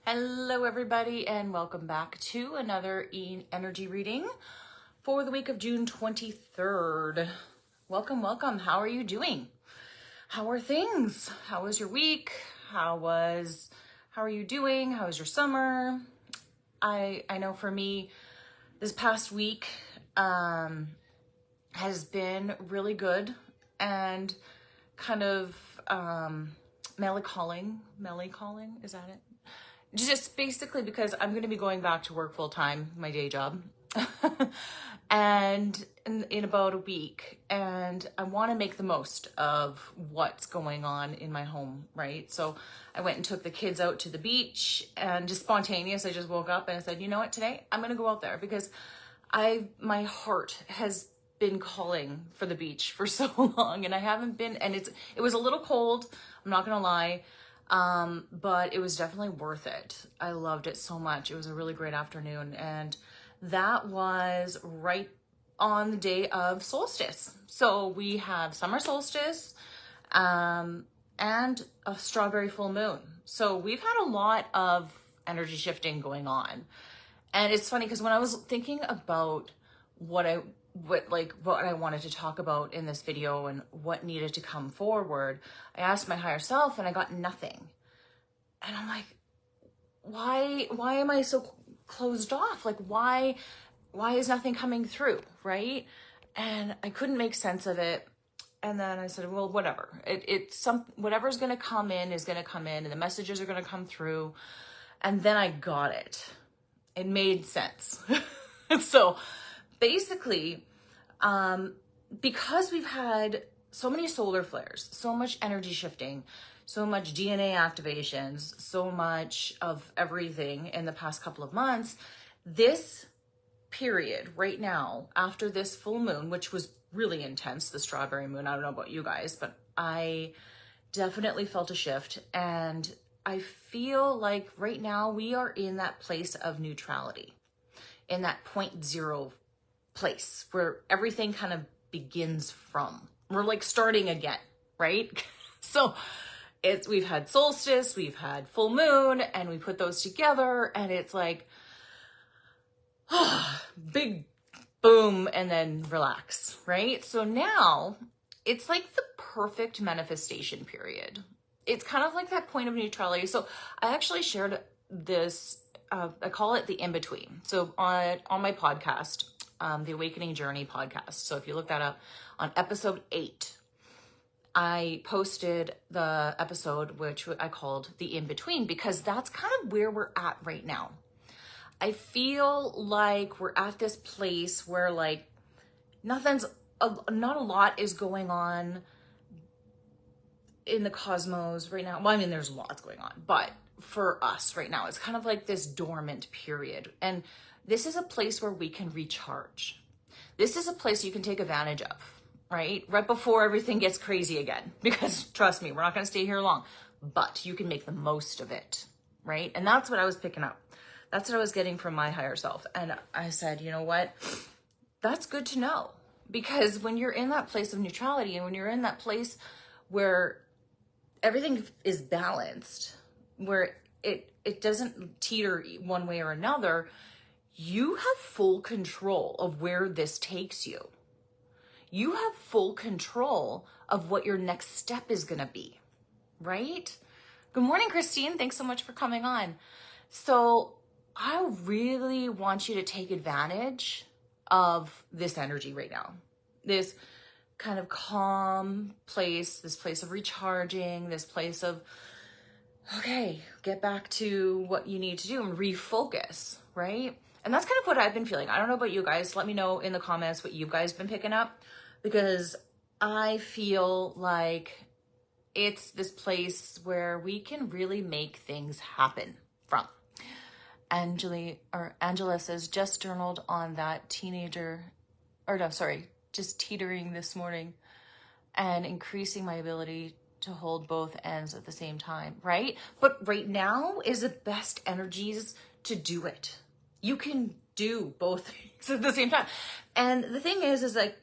Hello everybody and welcome back to another energy reading for the week of June 23rd. Welcome. How are you doing? How are things? How was your week? How are you doing? How was your summer? I know for me, this past week has been really good and kind of melancholy, is that it? Just basically because I'm going to be going back to work full time, my day job, and in about a week, and I want to make the most of what's going on in my home, right? So I went and took the kids out to the beach, and just spontaneous, I just woke up and I said, you know what, today I'm going to go out there because my heart has been calling for the beach for so long, and I haven't been, and it was a little cold, I'm not going to lie. But it was definitely worth it. I loved it so much. It was a really great afternoon, and that was right on the day of solstice. So we have summer solstice, and a strawberry full moon. So we've had a lot of energy shifting going on. And it's funny because when I was thinking about what I wanted to talk about in this video and what needed to come forward, I asked my higher self and I got nothing. And I'm like, why am I so closed off? Like, why is nothing coming through, right? And I couldn't make sense of it. And then I said, well, whatever. Whatever's going to come in is going to come in, and the messages are going to come through. And then I got it. It made sense. So basically, because we've had so many solar flares, so much energy shifting, so much DNA activations, so much of everything in the past couple of months, this period right now, after this full moon, which was really intense, the strawberry moon, I don't know about you guys, but I definitely felt a shift. And I feel like right now we are in that place of neutrality, in that 0 place where everything kind of begins from. We're like starting again, right? So we've had solstice, we've had full moon, and we put those together, and it's like, big boom, and then relax, right? So now it's like the perfect manifestation period. It's kind of like that point of neutrality. So I actually shared this, I call it the in-between. So on my podcast, the Awakening Journey podcast. So if you look that up, on episode 8, I posted the episode, which I called the in-between, because that's kind of where we're at right now. I feel like we're at this place where like not a lot is going on in the cosmos right now. Well, I mean, there's lots going on, but for us right now, it's kind of like this dormant period. And this is a place where we can recharge. This is a place you can take advantage of, right? Right before everything gets crazy again, because trust me, we're not going to stay here long, but you can make the most of it, right? And that's what I was picking up. That's what I was getting from my higher self. And I said, you know what? That's good to know, because when you're in that place of neutrality and when you're in that place where everything is balanced, where it doesn't teeter one way or another, you have full control of where this takes you. You have full control of what your next step is going to be, right? Good morning, Christine. Thanks so much for coming on. So I really want you to take advantage of this energy right now. This kind of calm place, this place of recharging, this place of, okay, get back to what you need to do and refocus, right? And that's kind of what I've been feeling. I don't know about you guys. Let me know in the comments what you guys been picking up, because I feel like it's this place where we can really make things happen from. Angela says, just journaled on that just teetering this morning and increasing my ability to hold both ends at the same time, right? But right now is the best energies to do it. You can do both things at the same time. And the thing is like,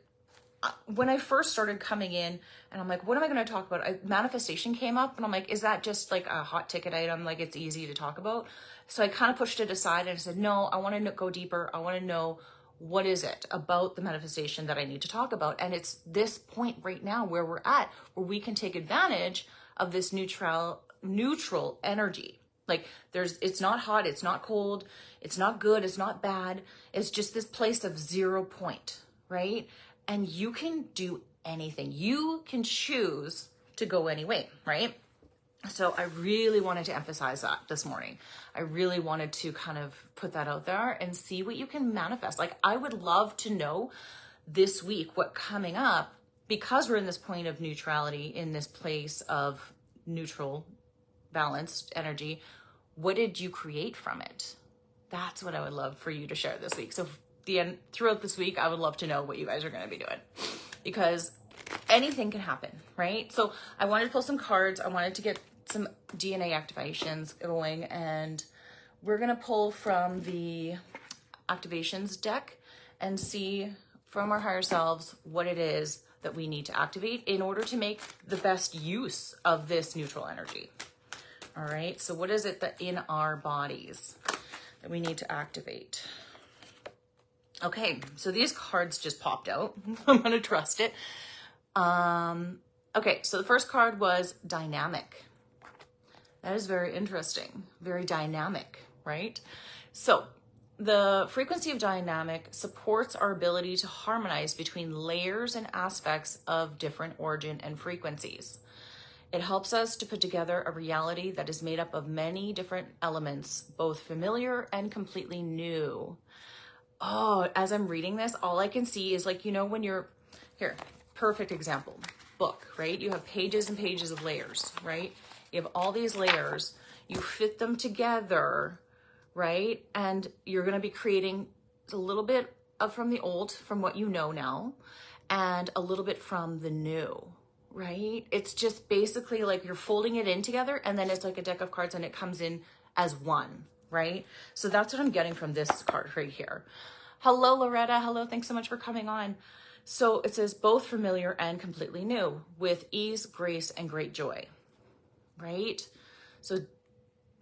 when I first started coming in and I'm like, what am I going to talk about? Manifestation came up and I'm like, is that just like a hot ticket item? Like it's easy to talk about. So I kind of pushed it aside and I said, no, I want to go deeper. I want to know what is it about the manifestation that I need to talk about. And it's this point right now where we're at, where we can take advantage of this neutral energy. Like it's not hot, it's not cold, it's not good, it's not bad. It's just this place of 0 point, right? And you can do anything. You can choose to go any way, right? So I really wanted to emphasize that this morning. I really wanted to kind of put that out there and see what you can manifest. Like I would love to know this week what coming up, because we're in this point of neutrality, in this place of neutral, balanced energy, what did you create from it? That's what I would love for you to share this week. So throughout this week, I would love to know what you guys are going to be doing, because anything can happen, right? So I wanted to pull some cards. I wanted to get some DNA activations going, and we're going to pull from the activations deck and see from our higher selves what it is that we need to activate in order to make the best use of this neutral energy. All right, so what is it that in our bodies that we need to activate? Okay, so these cards just popped out. I'm gonna trust it. Okay, so the first card was dynamic. That is very interesting, very dynamic, right? So the frequency of dynamic supports our ability to harmonize between layers and aspects of different origin and frequencies. It helps us to put together a reality that is made up of many different elements, both familiar and completely new. Oh, as I'm reading this, all I can see is like, you know, when you're, here, perfect example, book, right? You have pages and pages of layers, right? You have all these layers, you fit them together, right? And you're going to be creating a little bit of from the old, from what you know now, and a little bit from the new, right? It's just basically like you're folding it in together, and then it's like a deck of cards and it comes in as one, right? So that's what I'm getting from this card right here. Hello, Loretta. Hello. Thanks so much for coming on. So it says both familiar and completely new, with ease, grace, and great joy, right? So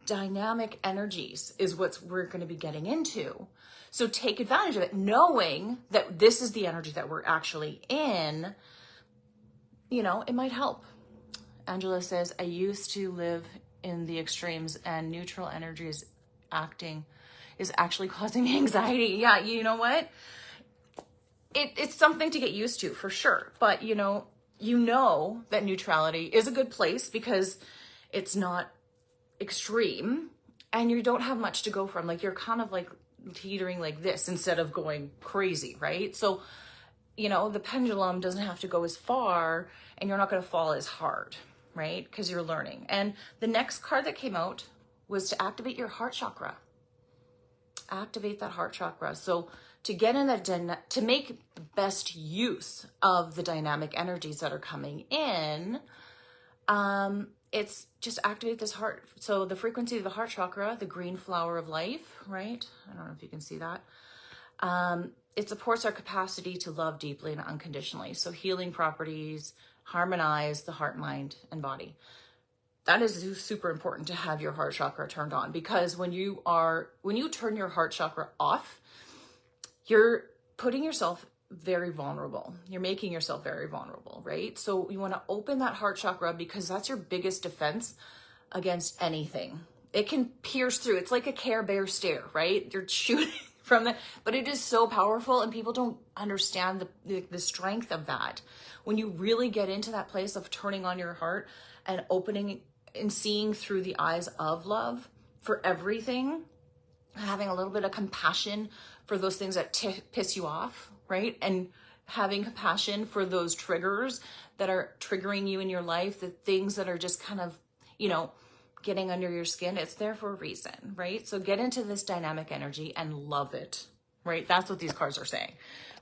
dynamic energies is what we're going to be getting into. So take advantage of it, knowing that this is the energy that we're actually in. You know, it might help. Angela says, I used to live in the extremes, and neutral energy is actually causing anxiety. Yeah, you know what? It's something to get used to for sure. But you know that neutrality is a good place because it's not extreme and you don't have much to go from. Like you're kind of like teetering like this instead of going crazy, right? So, you know, the pendulum doesn't have to go as far and you're not going to fall as hard, right? Because you're learning. And the next card that came out was to activate your heart chakra. Activate that heart chakra. So to get in that, to make the best use of the dynamic energies that are coming in, it's just activate this heart. So the frequency of the heart chakra, the green flower of life, right? I don't know if you can see that. It supports our capacity to love deeply and unconditionally. So healing properties, harmonize the heart, mind, and body. That is super important to have your heart chakra turned on, because when you turn your heart chakra off, you're putting yourself very vulnerable. You're making yourself very vulnerable, right? So you want to open that heart chakra because that's your biggest defense against anything. It can pierce through. It's like a Care Bear stare, right? You're shooting from that, but it is so powerful and people don't understand the strength of that. When you really get into that place of turning on your heart and opening and seeing through the eyes of love for everything, having a little bit of compassion for those things that piss you off, right? And having compassion for those triggers that are triggering you in your life, the things that are just kind of, you know, getting under your skin. It's there for a reason, right? So get into this dynamic energy and love it, right? That's what these cards are saying,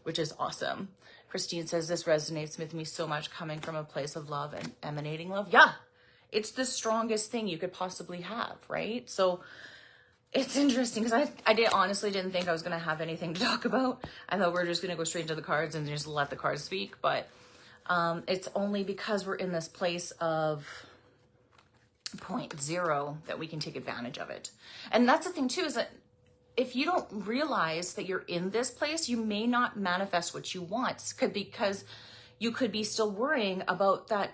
which is awesome. Christine says, this resonates with me so much, coming from a place of love and emanating love. Yeah, it's the strongest thing you could possibly have, right? So it's interesting because I honestly didn't think I was going to have anything to talk about. I thought we were just going to go straight into the cards and just let the cards speak. But it's only because we're in this place of point zero that we can take advantage of it. And that's the thing too, is that if you don't realize that you're in this place, you may not manifest what you want, because you could be still worrying about that,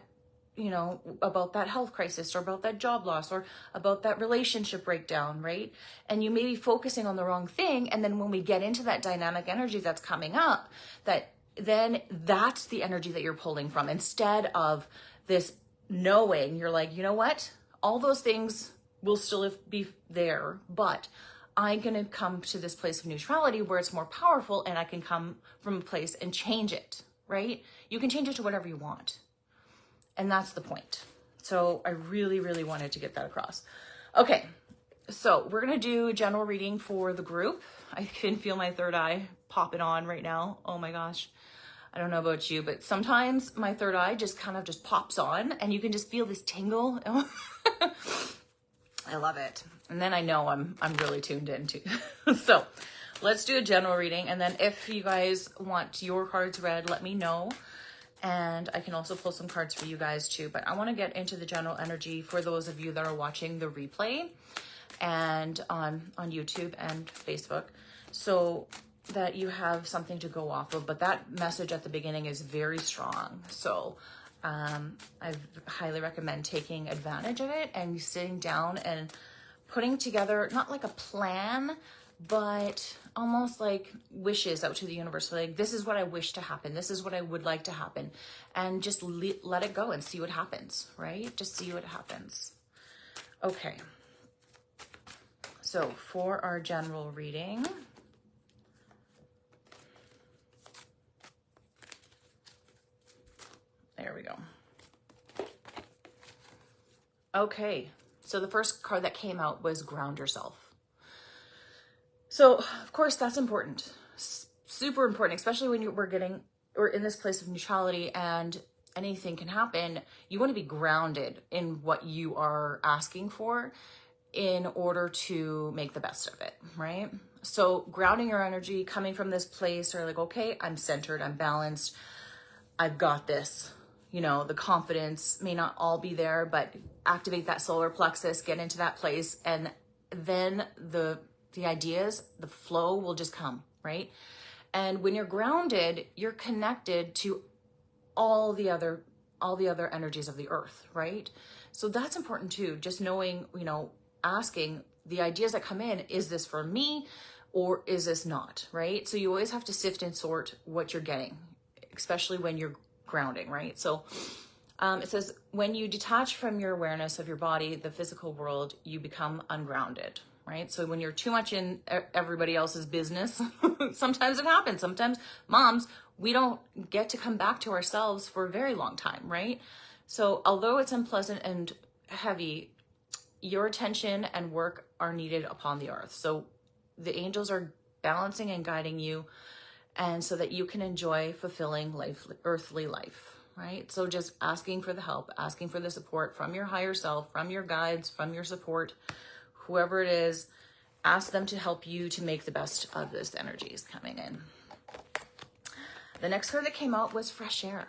about that health crisis, or about that job loss, or about that relationship breakdown, right? And you may be focusing on the wrong thing. And then when we get into that dynamic energy that's coming up, then that's the energy that you're pulling from, instead of this knowing. You're like, you know what? All those things will still be there, but I'm going to come to this place of neutrality where it's more powerful, and I can come from a place and change it, right? You can change it to whatever you want. And that's the point. So I really, really wanted to get that across. Okay, so we're going to do a general reading for the group. I can feel my third eye popping on right now. Oh my gosh. I don't know about you, but sometimes my third eye just kind of just pops on, and you can just feel this tingle. I love it. And then I know I'm really tuned into. So let's do a general reading. And then if you guys want your cards read, let me know. And I can also pull some cards for you guys too. But I want to get into the general energy for those of you that are watching the replay and on YouTube and Facebook, so that you have something to go off of. But that message at the beginning is very strong. So I highly recommend taking advantage of it and sitting down and putting together, not like a plan, but almost like wishes out to the universe. Like, this is what I wish to happen. This is what I would like to happen. And just let it go and see what happens, right? Just see what happens. Okay. So for our general reading, there we go. Okay, so the first card that came out was Ground Yourself. So, of course, that's important. Super important, especially when we're in this place of neutrality and anything can happen. You want to be grounded in what you are asking for in order to make the best of it, right? So grounding your energy, coming from this place, or like, okay, I'm centered, I'm balanced, I've got this. The confidence may not all be there, but activate that solar plexus, get into that place, and then the ideas, the flow will just come, right? And when you're grounded, you're connected to all the other energies of the earth, right? So that's important too. Just knowing, asking the ideas that come in, is this for me or is this not, right? So you always have to sift and sort what you're getting, especially when you're grounding, right? So it says, when you detach from your awareness of your body, the physical world, you become ungrounded, right? So when you're too much in everybody else's business, sometimes it happens. Sometimes moms, we don't get to come back to ourselves for a very long time, right? So although it's unpleasant and heavy, your attention and work are needed upon the earth. So the angels are balancing and guiding you, and so that you can enjoy fulfilling earthly life, right? So just asking for the help, asking for the support from your higher self, from your guides, from your support, whoever it is, ask them to help you to make the best of this energies coming in. The next card that came out was fresh air,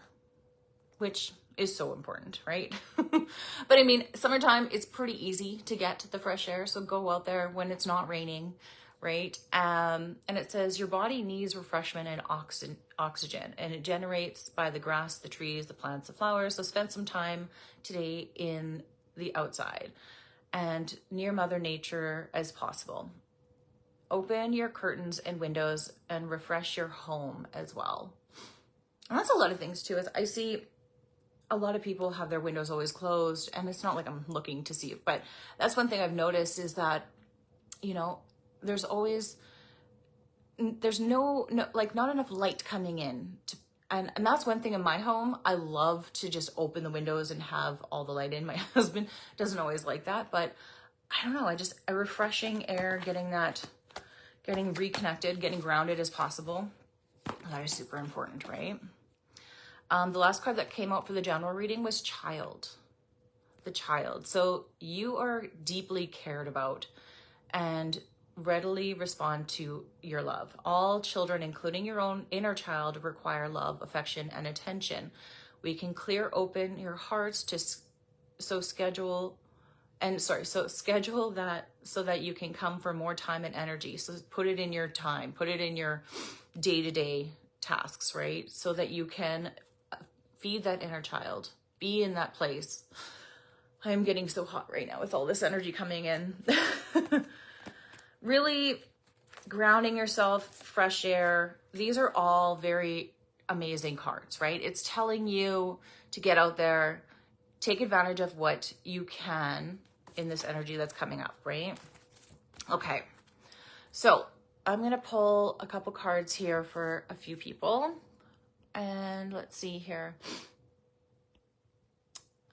which is so important, right? But I mean, summertime, it's pretty easy to get the fresh air. So go out there when it's not raining, right? And it says your body needs refreshment and oxygen, and it generates by the grass, the trees, the plants, the flowers. So spend some time today in the outside and near Mother Nature as possible. Open your curtains and windows and refresh your home as well. And that's a lot of things too. As I see a lot of people have their windows always closed, and it's not like I'm looking to see it, but that's one thing I've noticed is that, there's no like not enough light coming in and that's one thing in my home. I love to just open the windows and have all the light in. My husband doesn't always like that, but I don't know. A refreshing air, getting reconnected, getting grounded as possible. That is super important, right? The last card that came out for the general reading was Child. The child. So you are deeply cared about and readily respond to your love. All children, including your own inner child, require love, affection, and attention. We can clear open your hearts to schedule that so that you can come for more time and energy. So put it in your time, put it in your day-to-day tasks, right? So that you can feed that inner child, be in that place. I'm getting so hot right now with all this energy coming in. Really grounding yourself, fresh air. These are all very amazing cards, right? It's telling you to get out there, take advantage of what you can in this energy that's coming up, right? Okay, so I'm going to pull a couple cards here for a few people. And let's see here.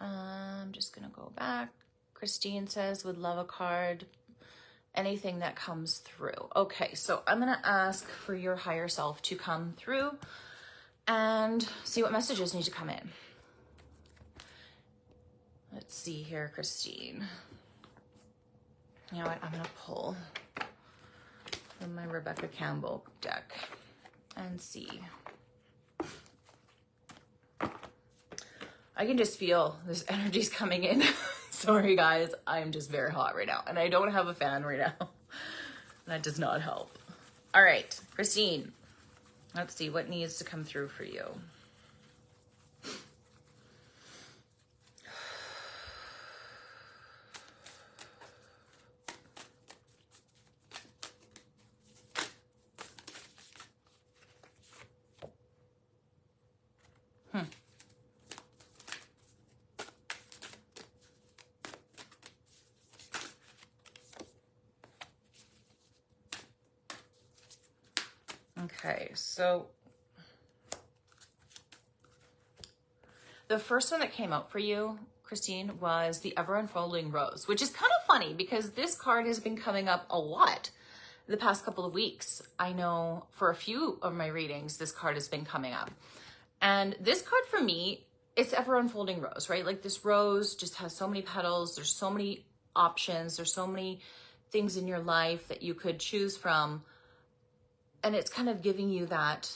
I'm just going to go back. Christine says, would love a card. Anything that comes through. Okay, so I'm going to ask for your higher self to come through and see what messages need to come in. Let's see here, Christine. You know what? I'm going to pull from my Rebecca Campbell deck and see. I can just feel this energy's coming in. Sorry guys, I'm just very hot right now and I don't have a fan right now. That does not help. All right, Christine, let's see what needs to come through for you. Okay, so the first one that came out for you, Christine, was the Ever Unfolding Rose, which is kind of funny because this card has been coming up a lot the past couple of weeks. I know for a few of my readings, this card has been coming up. And this card for me, it's Ever Unfolding Rose, right? Like this rose just has so many petals. There's so many options. There's so many things in your life that you could choose from. And it's kind of giving you that,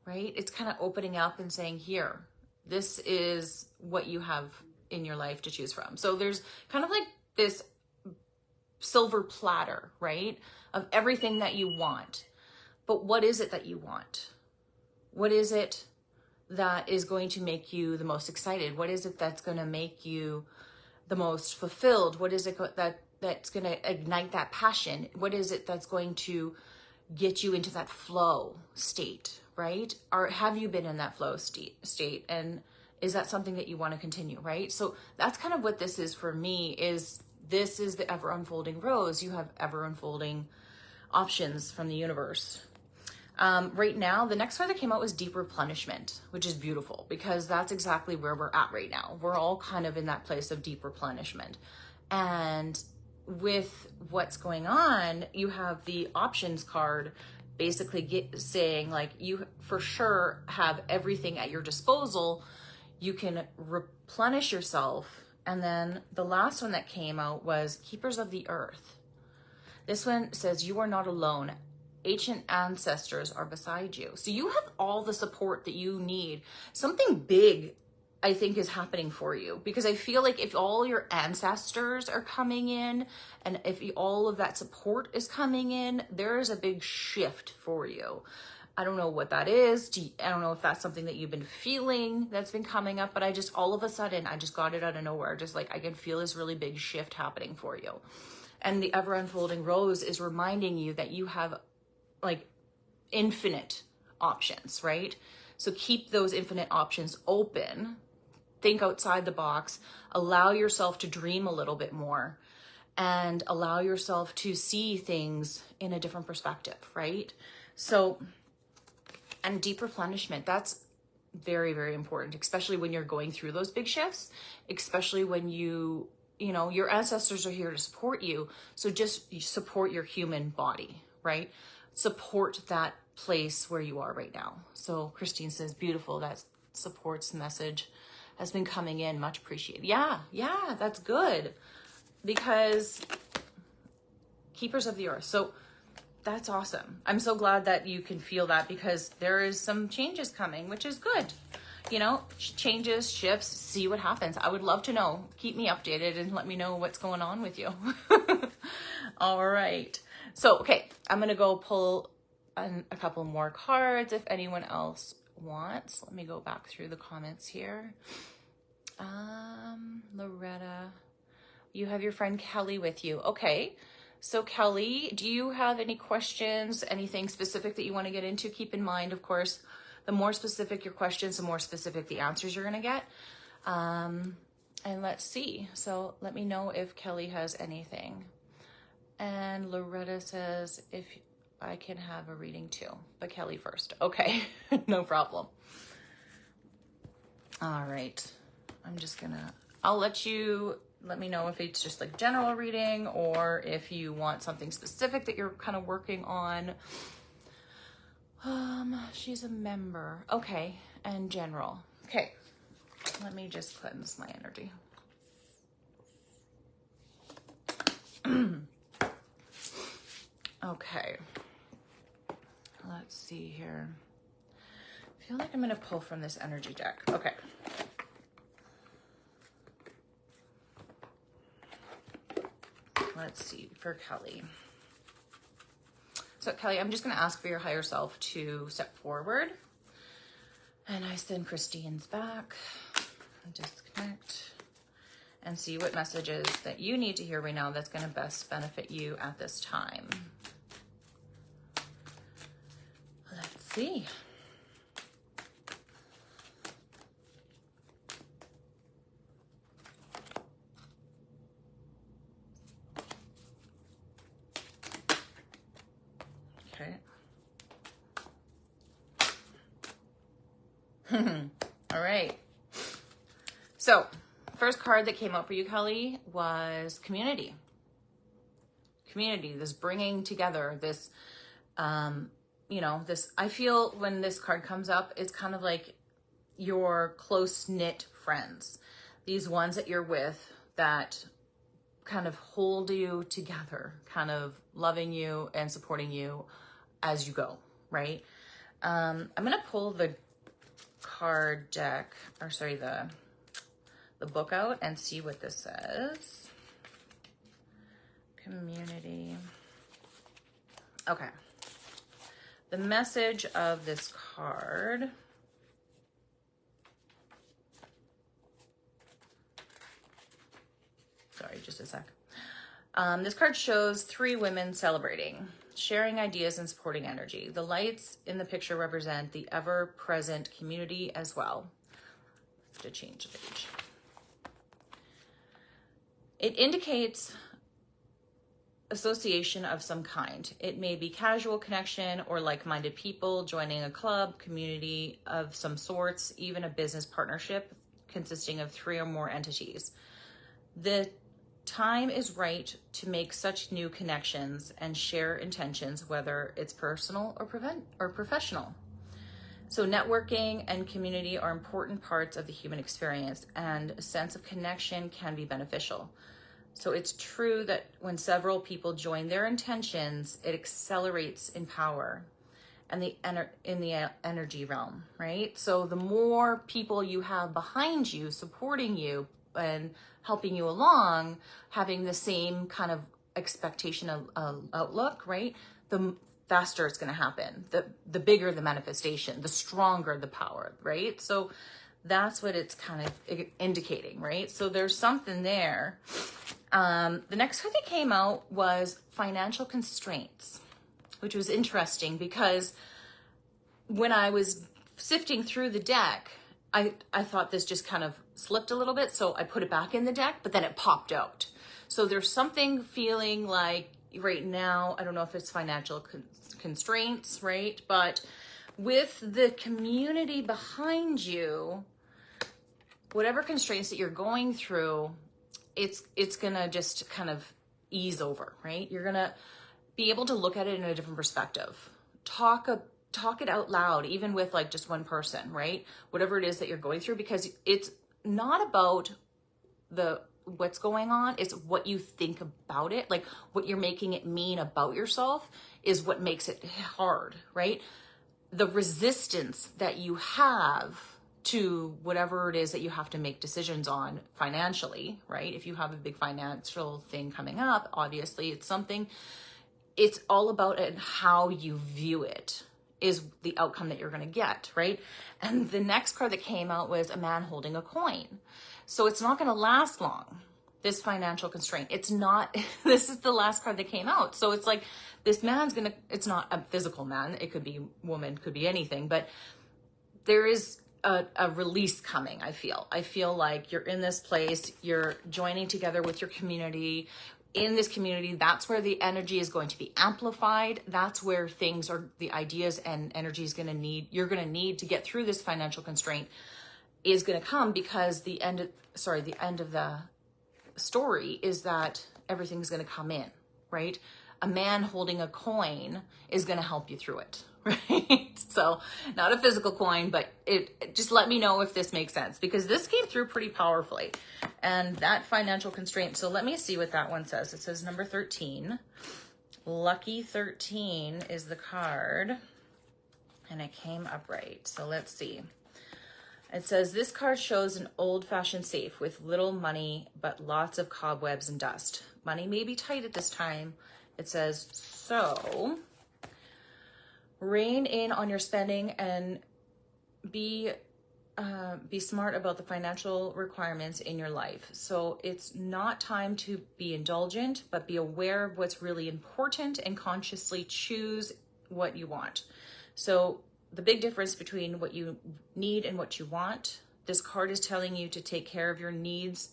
right? It's kind of opening up and saying, here, this is what you have in your life to choose from. So there's kind of like this silver platter, right? Of everything that you want. But what is it that you want? What is it that is going to make you the most excited? What is it that's going to make you the most fulfilled? What is it that's going to ignite that passion? What is it that's going to get you into that flow state, right? Or have you been in that flow state? And is that something that you want to continue, right? So that's kind of what this is for me, is this is the Ever Unfolding Rose. You have ever unfolding options from the universe. Right now, the next card that came out was Deep Replenishment, which is beautiful because that's exactly where we're at right now. We're all kind of in that place of deep replenishment. And with what's going on, you have the options card basically saying like you for sure have everything at your disposal. You can replenish yourself. And then the last one that came out was Keepers of the Earth. This one says you are not alone. Ancient ancestors are beside you. So you have all the support that you need. Something big, I think, is happening for you, because I feel like if all your ancestors are coming in and if all of that support is coming in, there is a big shift for you. I don't know what that is. I don't know if that's something that you've been feeling that's been coming up, but I just, all of a sudden, I just got it out of nowhere. Just like I can feel this really big shift happening for you. And the Ever Unfolding Rose is reminding you that you have like infinite options, right? So keep those infinite options open. Think outside the box, allow yourself to dream a little bit more and allow yourself to see things in a different perspective, right? So, and deep replenishment, that's very, very important, especially when you're going through those big shifts, especially when you know, your ancestors are here to support you. So just support your human body, right? Support that place where you are right now. So Christine says, beautiful, that supports message has been coming in, much appreciated. Yeah, that's good, because keepers of the earth. So that's awesome. I'm so glad that you can feel that, because there is some changes coming, which is good. You know, changes, shifts, see what happens. I would love to know. Keep me updated and let me know what's going on with you. All right. So, okay, I'm going to go pull a couple more cards if anyone else wants. Let me go back through the comments here. Loretta, you have your friend Kelly with you. Okay. So Kelly, do you have any questions, anything specific that you want to get into? Keep in mind, of course, the more specific your questions, the more specific the answers you're going to get. And let's see. So let me know if Kelly has anything. And Loretta says, if I can have a reading too, but Kelly first. Okay, no problem. All right. I'll let me know if it's just like general reading or if you want something specific that you're kind of working on. She's a member. Okay, and general. Okay, let me just cleanse my energy. Okay, let's see here. I feel like I'm gonna pull from this energy deck. Okay. Let's see, for Kelly. So Kelly, I'm just going to ask for your higher self to step forward. And I send Christine's back. Disconnect. And see what messages that you need to hear right now that's going to best benefit you at this time. Let's see. All right. So, first card that came up for you, Kelly, was community. Community, this bringing together, this, this, I feel when this card comes up, it's kind of like your close-knit friends. These ones that you're with that kind of hold you together, kind of loving you and supporting you as you go, right? I'm going to pull the card deck, or sorry, the book out and see what this says. Community. Okay. The message of this card. Sorry, just a sec. This card shows 3 women celebrating, sharing ideas and supporting energy. The lights in the picture represent the ever-present community as well. To change the page. It indicates association of some kind. It may be casual connection or like-minded people joining a club, community of some sorts, even a business partnership consisting of 3 or more entities. The time is right to make such new connections and share intentions, whether it's personal or professional. So networking and community are important parts of the human experience, and a sense of connection can be beneficial. So it's true that when several people join their intentions, it accelerates in power and in the energy realm, right? So the more people you have behind you, supporting you and helping you along, having the same kind of expectation of outlook, right? The faster it's going to happen. The bigger the manifestation, the stronger the power, right? So that's what it's kind of indicating, right? So there's something there. The next card that came out was financial constraints, which was interesting because when I was sifting through the deck, I thought this just kind of slipped a little bit, so I put it back in the deck, but then it popped out. So there's something feeling like right now, I don't know if it's financial constraints, right? But with the community behind you, whatever constraints that you're going through, it's gonna just kind of ease over, right? You're gonna be able to look at it in a different perspective. Talk it out loud, even with like just one person, right? Whatever it is that you're going through, because it's not about the what's going on. It's what you think about it, like what you're making it mean about yourself is what makes it hard, right? The resistance that you have to whatever it is that you have to make decisions on financially, right? If you have a big financial thing coming up, obviously it's all about it and how you view it is the outcome that you're going to get, right? And the next card that came out was a man holding a coin. So it's not going to last long, this financial constraint. It's not, this is the last card that came out. So it's like, this man's going to, it's not a physical man. It could be woman, could be anything, but there is a release coming. I feel like you're in this place, you're joining together with your community. In this community, that's where the energy is going to be amplified. That's where things are, the ideas and energy is you're going to need to get through this financial constraint is going to come, because the end of the story is that everything's going to come in, right? A man holding a coin is going to help you through it, right? So not a physical coin, but it just let me know if this makes sense, because this came through pretty powerfully. And that financial constraint. So let me see what that one says. It says number 13. Lucky 13 is the card. And it came upright. So let's see. It says, this card shows an old-fashioned safe with little money, but lots of cobwebs and dust. Money may be tight at this time. It says, so rein in on your spending and be smart about the financial requirements in your life. So it's not time to be indulgent, but be aware of what's really important and consciously choose what you want. So the big difference between what you need and what you want, this card is telling you to take care of your needs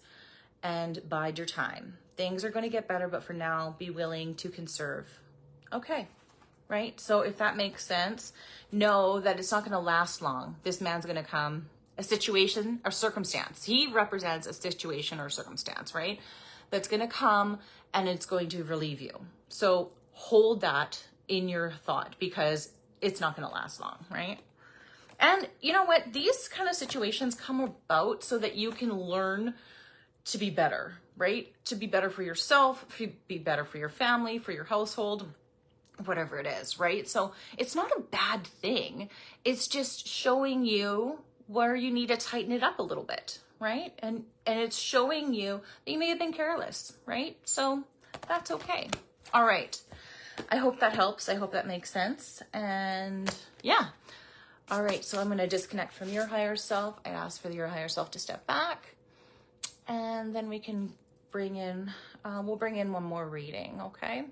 and bide your time. Things are going to get better, but for now, be willing to conserve. Okay, right? So if that makes sense, know that it's not going to last long. This man's going to come, a situation or circumstance. He represents a situation or circumstance, right? That's going to come and it's going to relieve you. So hold that in your thought, because it's not going to last long, right? And you know what? These kind of situations come about so that you can learn to be better, right? To be better for yourself, to be better for your family, for your household, whatever it is, right? So it's not a bad thing. It's just showing you where you need to tighten it up a little bit, right? And it's showing you that you may have been careless, right? So that's okay. All right. I hope that helps. I hope that makes sense. And yeah. All right. So I'm going to disconnect from your higher self. I ask for your higher self to step back. And then we can bring in, we'll bring in one more reading. Okay.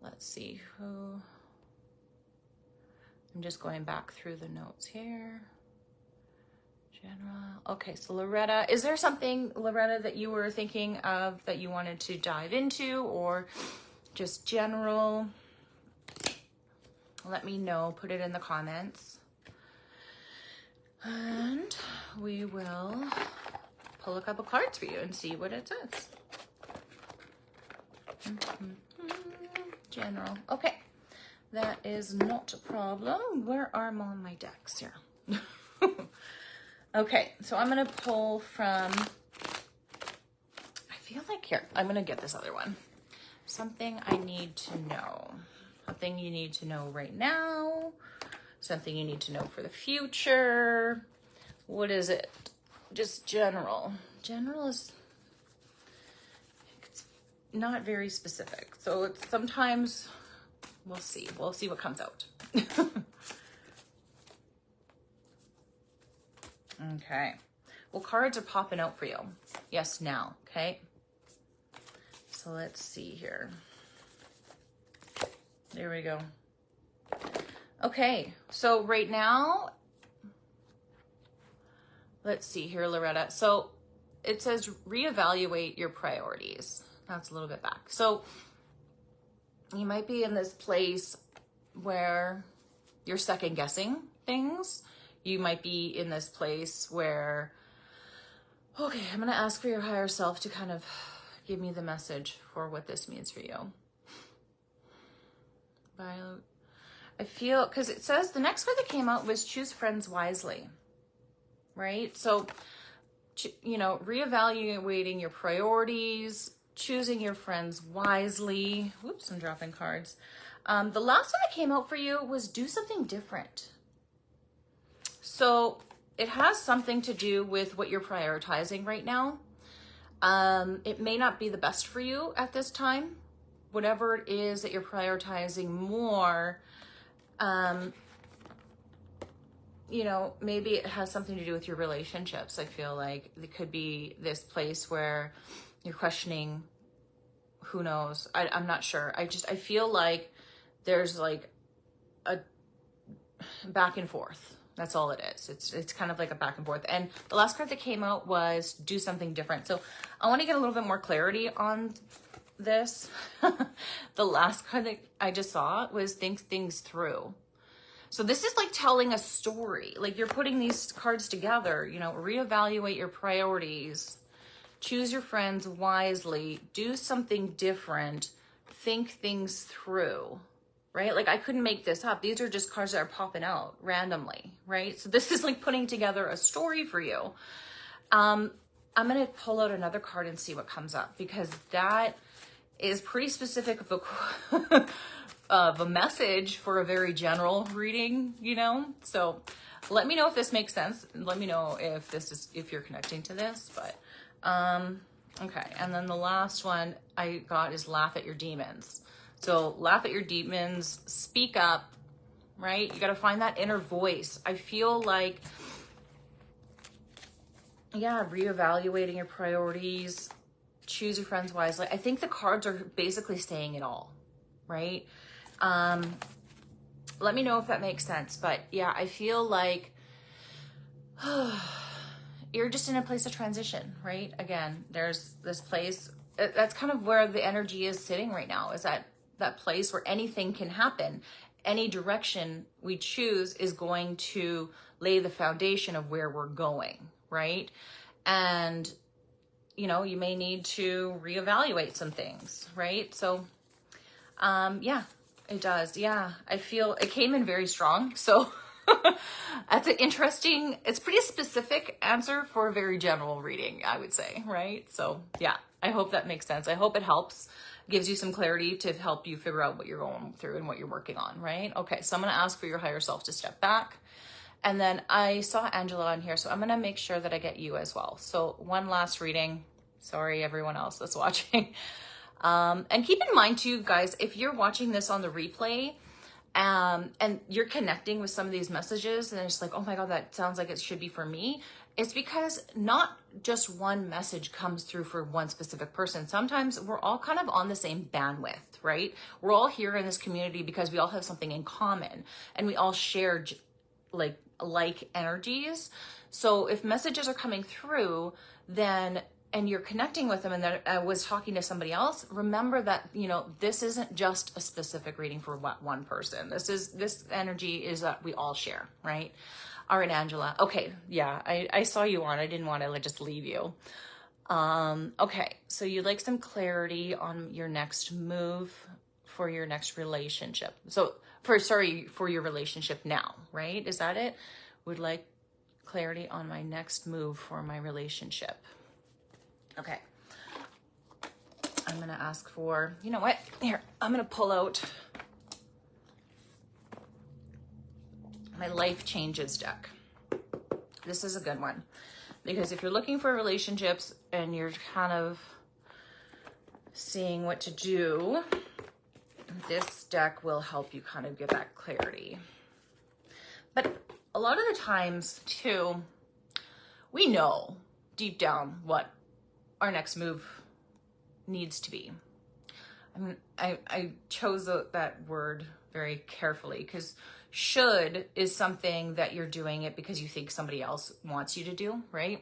Let's see who. I'm just going back through the notes here. General. Okay. So Loretta, is there something, Loretta, that you were thinking of that you wanted to dive into, or just general? Let me know. Put it in the comments. And we will pull a couple cards for you and see what it says. General. Okay. That is not a problem. Where are all my decks here? Okay. So I'm going to pull from, I feel like here, I'm going to get this other one. Something I need to know. Something you need to know right now. Something you need to know for the future. What is it? Just general. General is, it's not very specific. So it's sometimes, we'll see. We'll see what comes out. Okay. Well, cards are popping out for you. Yes, now. Okay. So let's see here. There we go. Okay, so right now, let's see here, Loretta. So it says reevaluate your priorities. That's a little bit back. So you might be in this place where you're second guessing things. You might be in this place where, okay, I'm going to ask for your higher self to kind of give me the message for what this means for you. I feel, because it says the next card that came out was choose friends wisely, right? So you know, reevaluating your priorities, choosing your friends wisely. Whoops, I'm dropping cards. The last one that came out for you was do something different. So it has something to do with what you're prioritizing right now. It may not be the best for you at this time. Whatever it is that you're prioritizing more, you know, maybe it has something to do with your relationships. I feel like it could be this place where you're questioning, who knows? I'm not sure. I feel like there's like a back and forth. That's all it is. It's kind of like a back and forth. And the last card that came out was do something different. So I want to get a little bit more clarity on this. The last card that I just saw was think things through. So this is like telling a story. Like you're putting these cards together, you know, reevaluate your priorities, choose your friends wisely, do something different, think things through, right? Like I couldn't make this up. These are just cards that are popping out randomly, right? So this is like putting together a story for you. I'm going to pull out another card and see what comes up, because that is pretty specific of a message for a very general reading, you know? So let me know if this makes sense. Let me know if you're connecting to this, but, okay. And then the last one I got is laugh at your demons. So laugh at your demons, speak up, right? You got to find that inner voice. I feel like, yeah, reevaluating your priorities, choose your friends wisely. I think the cards are basically saying it all, right? Let me know if that makes sense. But yeah, I feel like you're just in a place of transition, right? Again, there's this place, that's kind of where the energy is sitting right now, is that place where anything can happen. Any direction we choose is going to lay the foundation of where we're going, right? And, you know, you may need to reevaluate some things, right? So, yeah, it does. Yeah, I feel it came in very strong. So that's an interesting, it's pretty specific answer for a very general reading, I would say, right? So yeah, I hope that makes sense. I hope it helps, gives you some clarity to help you figure out what you're going through and what you're working on, right? Okay, so I'm going to ask for your higher self to step back. And then I saw Angela on here, so I'm going to make sure that I get you as well. So one last reading. Sorry, everyone else that's watching. And keep in mind too, guys, if you're watching this on the replay, and you're connecting with some of these messages and it's like, oh my God, that sounds like it should be for me. It's because not just one message comes through for one specific person. Sometimes we're all kind of on the same bandwidth, right? We're all here in this community because we all have something in common and we all share like energies. So if messages are coming through, then and you're connecting with them, and then I was talking to somebody else, remember that, you know, this isn't just a specific reading for one person. This energy is that we all share, right? All right, Angela. Okay, yeah, I saw you on. I didn't want to just leave you. Okay, so you'd like some clarity on your next move for your next relationship. So for your relationship now, right? Is that it? Would like clarity on my next move for my relationship. Okay, I'm going to ask for, you know what, here, I'm going to pull out my Life Changes deck. This is a good one, because if you're looking for relationships and you're kind of seeing what to do, this deck will help you kind of get that clarity. But a lot of the times too, we know deep down what our next move needs to be. I chose that word very carefully, because should is something that you're doing it because you think somebody else wants you to do, right?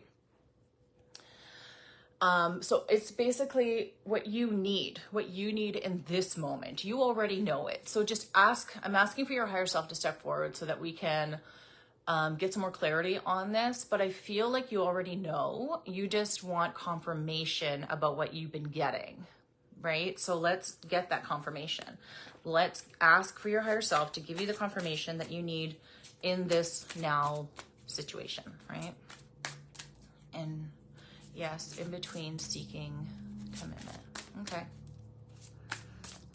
So it's basically what you need in this moment. You already know it. So just I'm asking for your higher self to step forward so that we can get some more clarity on this, but I feel like you already know. You just want confirmation about what you've been getting, right? So let's get that confirmation. Let's ask for your higher self to give you the confirmation that you need in this now situation, right? And Yes, in between seeking commitment. Okay.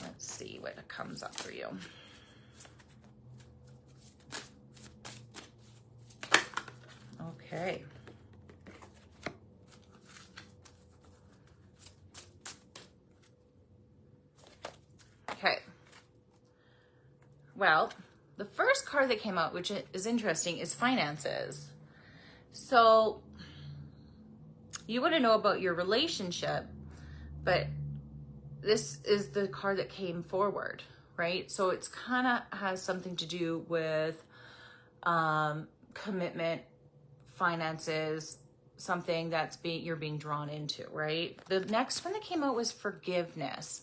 Let's see what comes up for you. Okay. Okay. Well, the first card that came out, which is interesting, is finances. So you want to know about your relationship, but this is the card that came forward, right? So it's kind of has something to do with commitment, finances, something that's you're being drawn into, right? The next one that came out was forgiveness.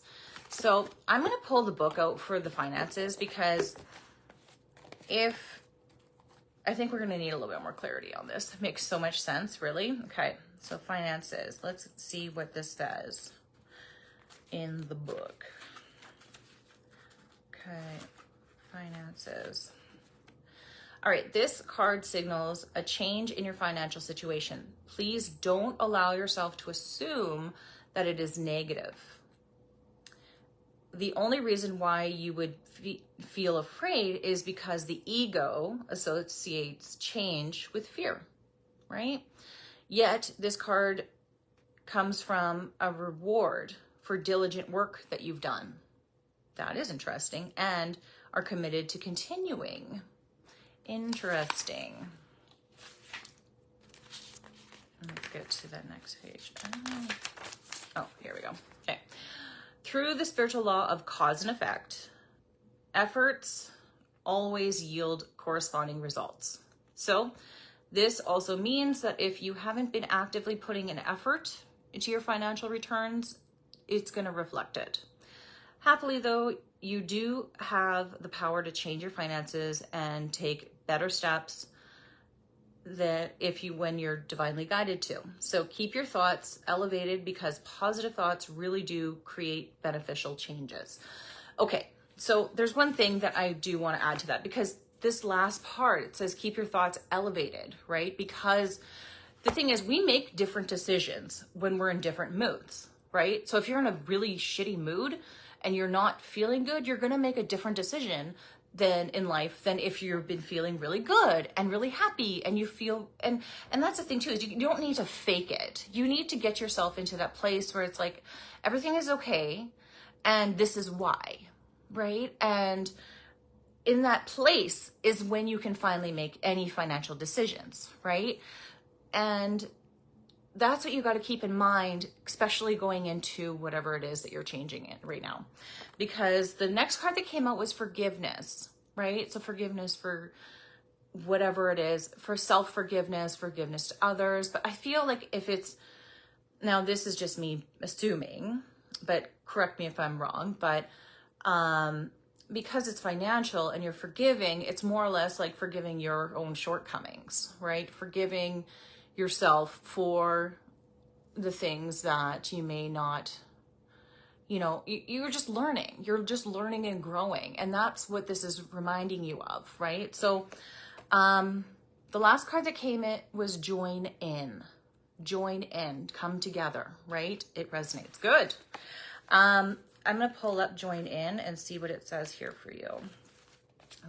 So I'm going to pull the book out for the finances because I think we're going to need a little bit more clarity on this. It makes so much sense, really. Okay, so finances. Let's see what this says in the book. Okay, finances. All right, this card signals a change in your financial situation. Please don't allow yourself to assume that it is negative. The only reason why you would feel afraid is because the ego associates change with fear, right? Yet this card comes from a reward for diligent work that you've done. That is interesting, and are committed to continuing. Interesting. Let's get to the next page. Oh, here we go. Okay. Through the spiritual law of cause and effect, efforts always yield corresponding results. So this also means that if you haven't been actively putting an effort into your financial returns, it's going to reflect it. Happily, though, you do have the power to change your finances and take better steps when you're divinely guided to. So keep your thoughts elevated because positive thoughts really do create beneficial changes. Okay, so there's one thing that I do want to add to that, because this last part, it says keep your thoughts elevated, right? Because the thing is, we make different decisions when we're in different moods, right? So if you're in a really shitty mood and you're not feeling good, you're going to make a different decision than in life than if you've been feeling really good and really happy and you feel, and that's the thing too, is you don't need to fake it. You need to get yourself into that place where it's like, everything is okay and this is why, right? And in that place is when you can finally make any financial decisions, right? And that's what you got to keep in mind, especially going into whatever it is that you're changing it right now. Because the next card that came out was forgiveness, right? So forgiveness for whatever it is, for self-forgiveness, forgiveness to others. But I feel like now this is just me assuming, but correct me if I'm wrong, but because it's financial and you're forgiving, it's more or less like forgiving your own shortcomings, right? Forgiving yourself for the things that you may not, you're just learning. You're just learning and growing. And that's what this is reminding you of, right? So the last card that came in was join in. Join in, come together, right? It resonates. Good. I'm going to pull up join in and see what it says here for you.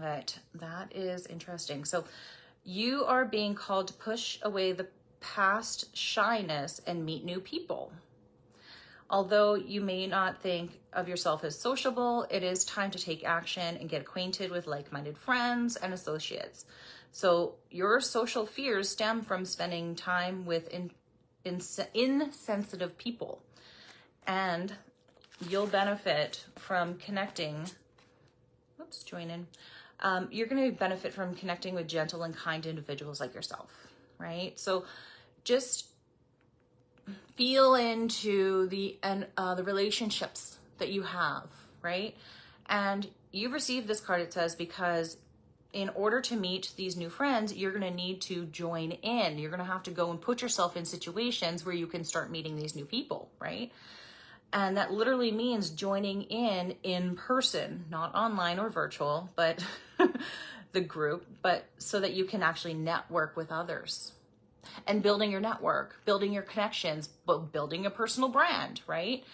But that is interesting. So you are being called to push away the past shyness and meet new people. Although you may not think of yourself as sociable, it is time to take action and get acquainted with like-minded friends and associates. So your social fears stem from spending time with insensitive people, and you'll benefit from connecting. Join in. You're going to benefit from connecting with gentle and kind individuals like yourself, right? So just feel into the relationships that you have, right? And you received this card, it says, because in order to meet these new friends, you're going to need to join in. You're going to have to go and put yourself in situations where you can start meeting these new people, right? And that literally means joining in person, not online or virtual, but the group, but so that you can actually network with others. and building your network, building your connections, but building a personal brand, right?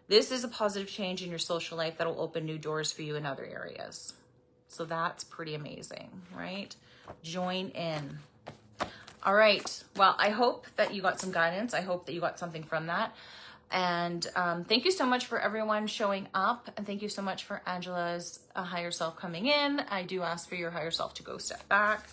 This is a positive change in your social life that will open new doors for you in other areas. So that's pretty amazing, right? Join in. All right. Well, I hope that you got some guidance. I hope that you got something from that. And thank you so much for everyone showing up. And thank you so much for Angela's higher self coming in. I do ask for your higher self to go step back,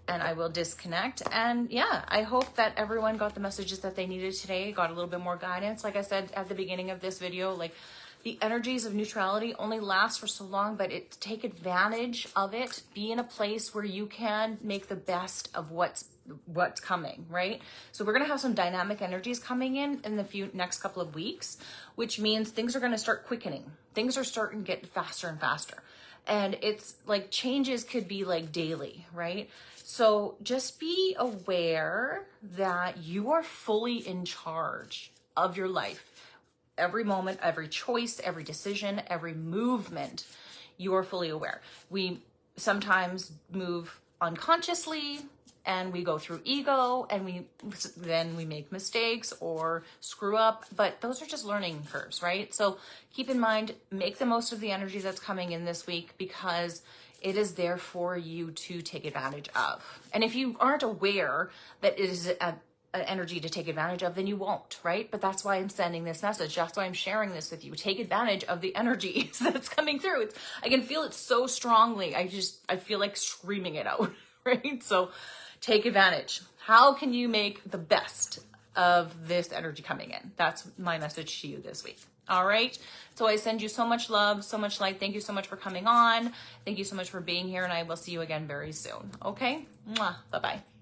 and I will disconnect. And yeah, I hope that everyone got the messages that they needed today, got a little bit more guidance. Like I said at the beginning of this video, like the energies of neutrality only last for so long, but take advantage of it. Be in a place where you can make the best of what's coming, right? So we're going to have some dynamic energies coming in the next couple of weeks, which means things are going to start quickening. Things are starting to get faster and faster. And it's like changes could be like daily, right? So just be aware that you are fully in charge of your life. Every moment, every choice, every decision, every movement, you are fully aware. We sometimes move unconsciously and we go through ego and then we make mistakes or screw up, but those are just learning curves, right? So keep in mind, make the most of the energy that's coming in this week because it is there for you to take advantage of. And if you aren't aware that it is an energy to take advantage of, then you won't, right? But that's why I'm sending this message. That's why I'm sharing this with you. Take advantage of the energy that's coming through. I can feel it so strongly. I feel like screaming it out, right? So take advantage. How can you make the best of this energy coming in? That's my message to you this week. All right. So I send you so much love, so much light. Thank you so much for coming on. Thank you so much for being here. And I will see you again very soon. Okay. Mwah. Bye-bye.